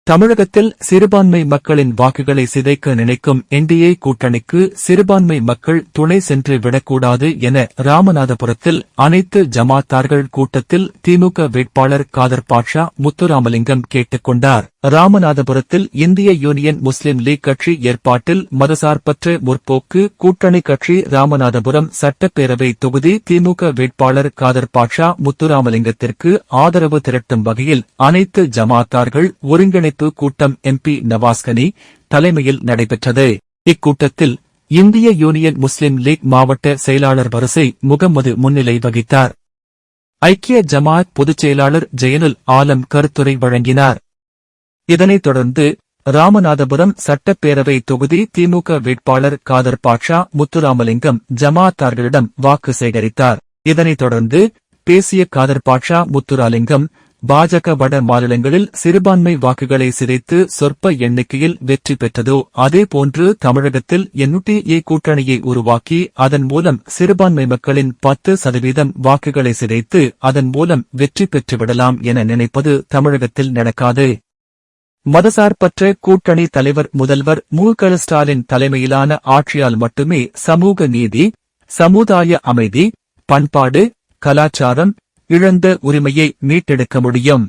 தமிழகத்தில் சிறுபான்மை மக்களின் வாக்குகளை சிதைக்க நினைக்கும் என்டிஏ கூட்டணிக்கு சிறுபான்மை மக்கள் துணை சென்று விடக்கூடாது என ராமநாதபுரத்தில் அனைத்து ஜமாத்தார்கள் கூட்டத்தில் திமுக வேட்பாளர் காதர் பாட்ஷா முத்துராமலிங்கம் கேட்டுக் கொண்டார். ராமநாதபுரத்தில் இந்திய யூனியன் முஸ்லிம் லீக் கட்சி ஏற்பாட்டில் மதசார்பற்ற முற்போக்கு கூட்டணி கட்சி ராமநாதபுரம் சட்டப்பேரவை தொகுதி திமுக வேட்பாளர் காதர் பாட்ஷா முத்துராமலிங்கத்திற்கு ஆதரவு திரட்டும் வகையில் அனைத்து ஜமாத்தார்கள் ஒருங்கிணைப்பு கூட்டம் எம்பி நவாஸ்கனி தலைமையில் நடைபெற்றது. இக்கூட்டத்தில் இந்திய யூனியன் முஸ்லிம் லீக் மாவட்ட செயலாளர் வரிசை முகம்மது முன்னிலை வகித்தார். ஐக்கிய ஜமாத் பொதுச் செயலாளர் ஜெயனுல் ஆலம் கருத்துரை வழங்கினார். இதனைத் தொடர்ந்து ராமநாதபுரம் சட்டப்பேரவை தொகுதி திமுக வேட்பாளர் காதர் பாட்ஷா முத்துராமலிங்கம் ஜமாத்தார்களிடம் வாக்கு சேகரித்தார். இதனைத் தொடர்ந்து பேசிய காதர் பாட்ஷா முத்துராமலிங்கம், பாஜக வட மாநிலங்களில் சிறுபான்மை வாக்குகளை சிதைத்து சொற்ப எண்ணிக்கையில் வெற்றி பெற்றதோ அதேபோன்று தமிழகத்தில் என்டிஏ கூட்டணியை உருவாக்கி அதன் மூலம் சிறுபான்மை மக்களின் 10% வாக்குகளை சிதைத்து அதன் மூலம் வெற்றி பெற்றுவிடலாம் என நினைப்பது தமிழகத்தில் நடக்காது. மதசார்பற்ற கூட்டணி தலைவர் முதல்வர் மு.க. ஸ்டாலின் தலைமையிலான ஆட்சியால் மட்டுமே சமூக நீதி, சமுதாய அமைதி, பண்பாடு, கலாச்சாரம் இழந்த உரிமையை மீட்டெடுக்க முடியும்.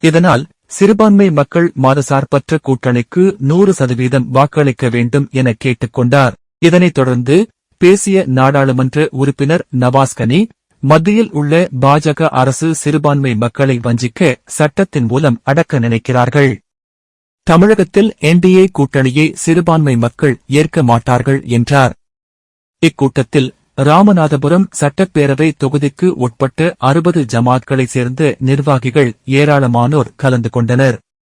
இதனால் சிறுபான்மை மக்கள் மதசார்பற்ற கூட்டணிக்கு 100% வாக்களிக்க வேண்டும் என கேட்டுக் கொண்டார். இதனைத் தொடர்ந்து பேசிய நாடாளுமன்ற உறுப்பினர் நவாஸ்கனி, மத்தியில் உள்ள பாஜக அரசு சிறுபான்மை மக்களை வஞ்சிக்க சட்டத்தின் மூலம் அடக்க நினைக்கிறார்கள். தமிழகத்தில் என்டிஏ கூட்டணியை சிறுபான்மை மக்கள் ஏற்க மாட்டார்கள் என்றார். இக்கூட்டத்தில் ராமநாதபுரம் சட்டப்பேரவை தொகுதிக்கு உட்பட்ட 60 ஜமாத்களைச் சேர்ந்த நிர்வாகிகள் ஏராளமானோர் கலந்து கொண்டனர்.